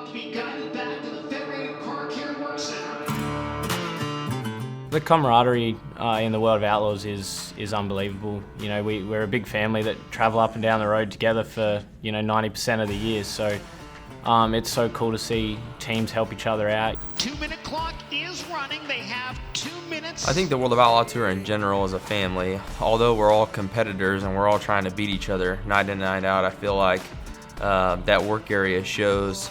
about to be guided back to the Federated Car Care Work Center. The camaraderie in the world of Outlaws is unbelievable. You know, we're a big family that travel up and down the road together for 90% of the year. So it's so cool to see teams help each other out. 2-minute clock is running. They have 2 minutes. I think the World of Outlaw Tour in general is a family. Although we're all competitors and we're all trying to beat each other night in and night out, I feel like that work area shows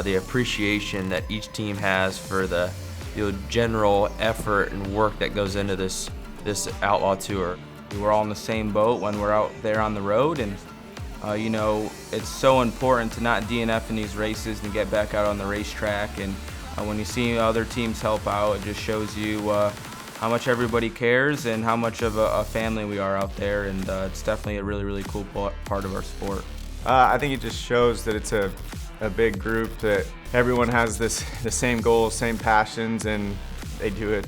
the appreciation that each team has for the general effort and work that goes into this Outlaw Tour. We're all in the same boat when we're out there on the road, and it's so important to not DNF in these races and get back out on the racetrack. And when you see other teams help out, it just shows you how much everybody cares and how much of a family we are out there. And it's definitely a really, really cool part of our sport. I think it just shows that it's a big group, that everyone has the same goals, same passions, and they do it,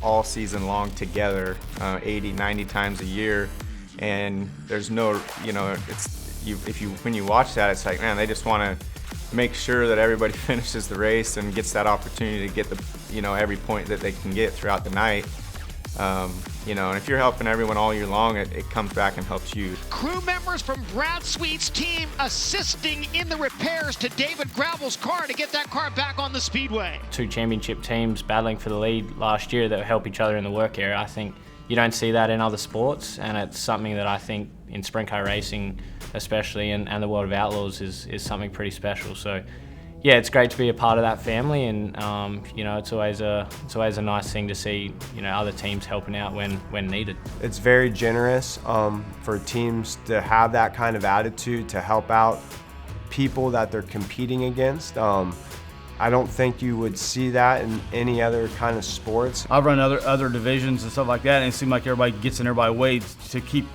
all season long together, 80, 90 times a year. And there's no, when you watch that, it's like, man, they just want to make sure that everybody finishes the race and gets that opportunity to get every point that they can get throughout the night. And if you're helping everyone all year long, it comes back and helps you. Crew members from Brad Sweet's team assisting in the repairs to David Gravel's car to get that car back on the speedway. 2 championship teams battling for the lead last year that help each other in the work area. I think you don't see that in other sports, and it's something that I think in sprint car racing especially, and the world of Outlaws is something pretty special. So yeah, it's great to be a part of that family, and it's always a nice thing to see other teams helping out when needed. It's very generous for teams to have that kind of attitude to help out people that they're competing against. I don't think you would see that in any other kind of sports. I've run other divisions and stuff like that, and it seems like everybody gets in everybody's way to keep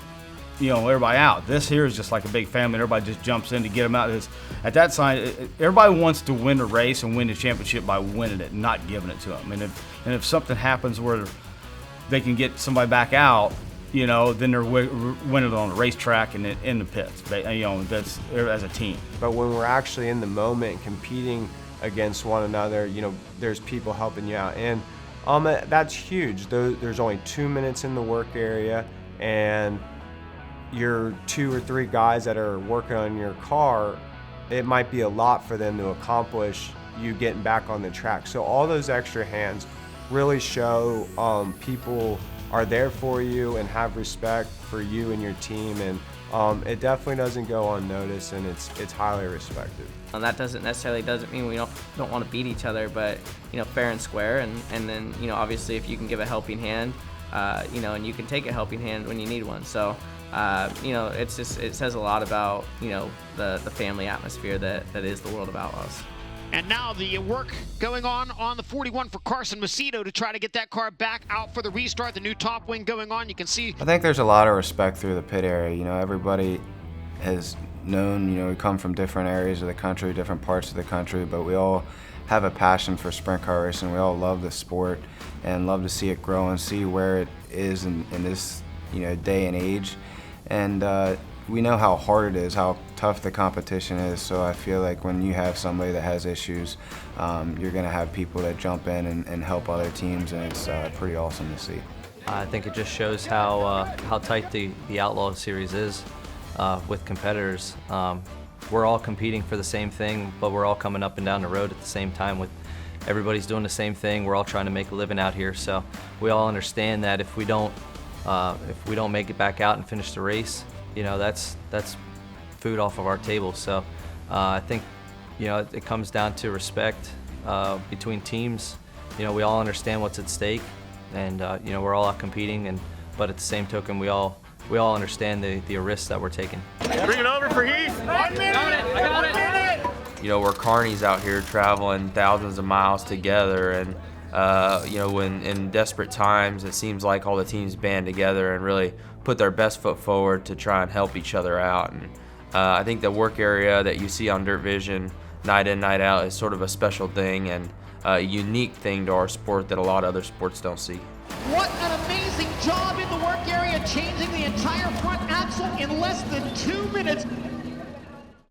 everybody out. This here is just like a big family. Everybody just jumps in to get them out. At that side, everybody wants to win the race and win the championship by winning it, not giving it to them. And if something happens where they can get somebody back out, then they're winning it on the racetrack and in the pits. That's as a team. But when we're actually in the moment competing against one another, there's people helping you out, and that's huge. There's only 2 minutes in the work area, and your 2 or 3 guys that are working on your car, it might be a lot for them to accomplish you getting back on the track. So all those extra hands really show people are there for you and have respect for you and your team, and it definitely doesn't go unnoticed, and it's highly respected. And that doesn't mean we don't want to beat each other, but fair and square, and then obviously if you can give a helping hand, and you can take a helping hand when you need one. So it says a lot about the family atmosphere that is the World of Outlaws. And now the work going on the 41 for Carson Macedo to try to get that car back out for the restart. The new top wing going on. You can see. I think there's a lot of respect through the pit area. Everybody has known, we come from different areas of the country, different parts of the country, but we all have a passion for sprint car racing. We all love the sport and love to see it grow and see where it is in this day and age. And we know how hard it is, how tough the competition is, so I feel like when you have somebody that has issues, you're going to have people that jump in and help other teams, and it's pretty awesome to see. I think it just shows how tight the Outlaw series is with competitors. We're all competing for the same thing, but we're all coming up and down the road at the same time. With everybody's doing the same thing. We're all trying to make a living out here, so we all understand that if we don't make it back out and finish the race, that's food off of our table. So I think it comes down to respect between teams. We all understand what's at stake, and we're all out competing, but at the same token, we all understand the risks that we're taking. Bring it over for Heath. 1 minute. I got it. We're carnies out here traveling thousands of miles together, and when in desperate times, it seems like all the teams band together and really put their best foot forward to try and help each other out. And I think the work area that you see on Dirt Vision night in, night out is sort of a special thing and a unique thing to our sport that a lot of other sports don't see. What an amazing job in the work area, changing the entire front axle in less than 2 minutes.